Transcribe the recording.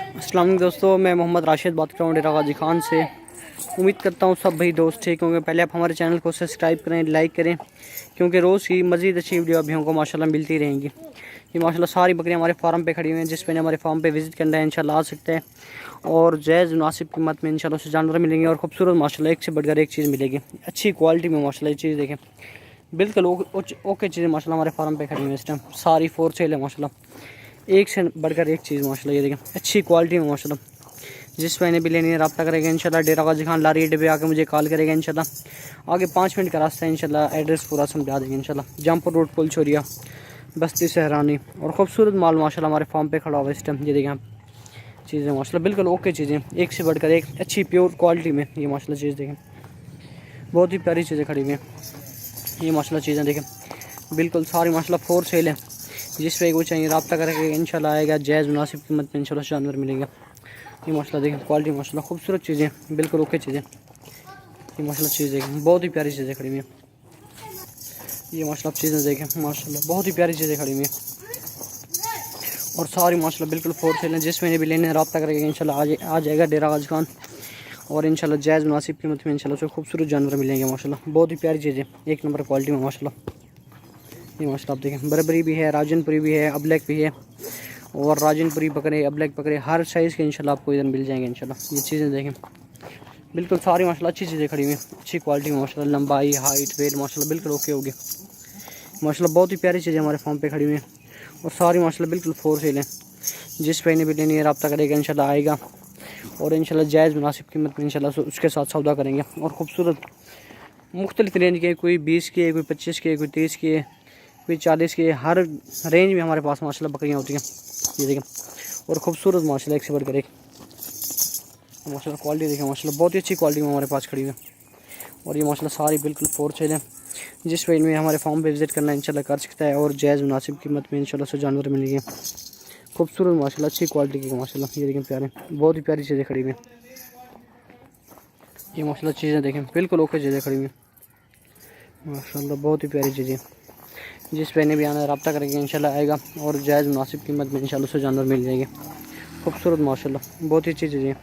अस्सलाम वालेकुम दोस्तों, मैं मोहम्मद राशिद बात कर रहा हूँ डेरा गाजी खान से। उम्मीद करता हूँ सब भाई दोस्त ठीक होंगे। पहले आप हमारे चैनल को सब्सक्राइब करें, लाइक करें, क्योंकि रोज़ की मज़ीद अच्छी वीडियो अभी हमको माशाल्लाह मिलती रहेंगी। ये माशाल्लाह सारी बकरियाँ हमारे फार्म पे खड़ी हुई हैं। जिस पे हमारे फार्म पे विज़िट करना है इंशाल्लाह आ सकते हैं और जायज़ मुनासिब कीमत में इंशाल्लाह से जानवर मिलेंगे और खूबसूरत माशाल्लाह एक से बढ़कर एक चीज़ मिलेगी, अच्छी क्वालिटी में माशाल्लाह। ये चीज़ देखें, बिल्कुल ओके चीज़ें माशाल्लाह हमारे फार्म पे खड़ी हुई हैं। इस टाइम सारी फोर सेल है माशाल्लाह, एक से बढ़कर एक चीज़ माशाल्लाह। ये देखें अच्छी क्वालिटी में माशाल्लाह। जिस भाई ने भी लेनी है रब्ता करेगा इंशाल्लाह। डेरा गाजी खान लारी अड्डे पे आके मुझे कॉल करेगा इंशाल्लाह। आगे 5 मिनट का रास्ता है इंशाल्लाह, एड्रेस पूरा समझा देंगे इंशाल्लाह। जमपुर रोड पुल छोरिया बस्ती सहरानी। और खूबसूरत माल माशाल्लाह हमारे फार्म पे खड़ा हुआ है इस टाइम। ये देखें आप चीज़ें माशाल्लाह बिल्कुल ओके चीज़ें, एक से बढ़कर एक अच्छी प्योर क्वालिटी में। ये माशाल्लाह चीज़ देखें, बहुत ही प्यारी चीज़ें खड़ी हुई हैं। ये माशाल्लाह चीज़ें देखें, बिल्कुल सारी माशाल्लाह फोर सेल है। जिस पे को चाहिए रब्ता करके इंशाल्लाह आएगा, जायज़ मुनासिब कीमत में इंशाल्लाह जानवर मिलेगा। ये माशाल्लाह देखें क्वालिटी माशाल्लाह खूबसूरत चीज़ें, बिल्कुल ओके चीज़ें। ये माशाल्लाह चीज़ देखें, बहुत ही प्यारी चीज़ें खड़ी हुई हैं। ये माशाल्लाह चीज़ें देखें माशाल्लाह बहुत ही प्यारी चीज़ें खड़ी हुई हैं और सारी माशाल्लाह बिल्कुल फोर सेल हैं। जिस महीने भी लेने रब्ता करेगा इंशाल्लाह आ जाएगा डेरा गाजी खान और इंशाल्लाह जायज़ मुनासिब कीमत में इंशाल्लाह से खूबसूरत जानवर मिलेंगे माशाल्लाह। बहुत ही प्यारी चीज़ें, एक नंबर क्वालिटी में माशाल्लाह। ये माशाल्लाह आप देखें, बरबरी भी है, राजनपुरी भी है, अब्लैक भी है और राजनपुरी बकरे, अब्लैक बकरे हर साइज़ के इंशाल्लाह आपको इधर मिल जाएंगे इंशाल्लाह। ये चीज़ें देखें, बिल्कुल सारी माशाल्लाह अच्छी चीज़ें खड़ी हुई हैं, अच्छी क्वालिटी में माशाल्लाह। लंबाई, हाइट, वेट माशाल्लाह बिल्कुल ओके हो गया माशाल्लाह। बहुत ही प्यारी चीज़ें हमारे फार्म पे खड़ी हुई हैं और सारी माशाल्लाह बिल्कुल फोर सेल हैं। जिस भाई ने भी लेनी है रब्ता करेगा इंशाल्लाह आएगा और इंशाल्लाह जायज़ मुनासिब कीमत में इंशाल्लाह उसके साथ सौदा करेंगे। और खूबसूरत मुख्तलिफ रेंज के, कोई 20 के, कोई 25 के, कोई 30 के, कोई 40 के, हर रेंज में हमारे पास माशाल्लाह बकरियाँ होती हैं। ये देखें, और खूबसूरत माशाल्लाह एक से बढ़कर एक माशाल्लाह। क्वालिटी देखें माशाल्लाह, बहुत ही अच्छी क्वालिटी में हमारे पास खड़ी हुई है और ये माशाल्लाह सारी बिल्कुल फोर सेल हैं। जिस रेंज में हमारे फार्म पे विज़िट करना इंशाल्लाह कर सकता है और जायज़ मुनासिब कीमत में इंशाल्लाह से जानवर मिलेंगे खूबसूरत माशाल्लाह, अच्छी क्वालिटी के माशाल्लाह। ये देखें प्यारे, बहुत ही प्यारी चीज़ें खड़ी हुई हैं। ये माशाल्लाह चीज़ें देखें, बिल्कुल ओके चीज़ें खड़ी हुई हैं माशाल्लाह, बहुत ही प्यारी चीज़ें। जिस पे ने भी आना रब्ता करेंगे इंशाल्लाह आएगा और जायज़ मुनासिब कीमत में इंशाल्लाह से जानवर मिल जाएंगे खूबसूरत माशाल्लाह, बहुत ही अच्छी चीज़ें।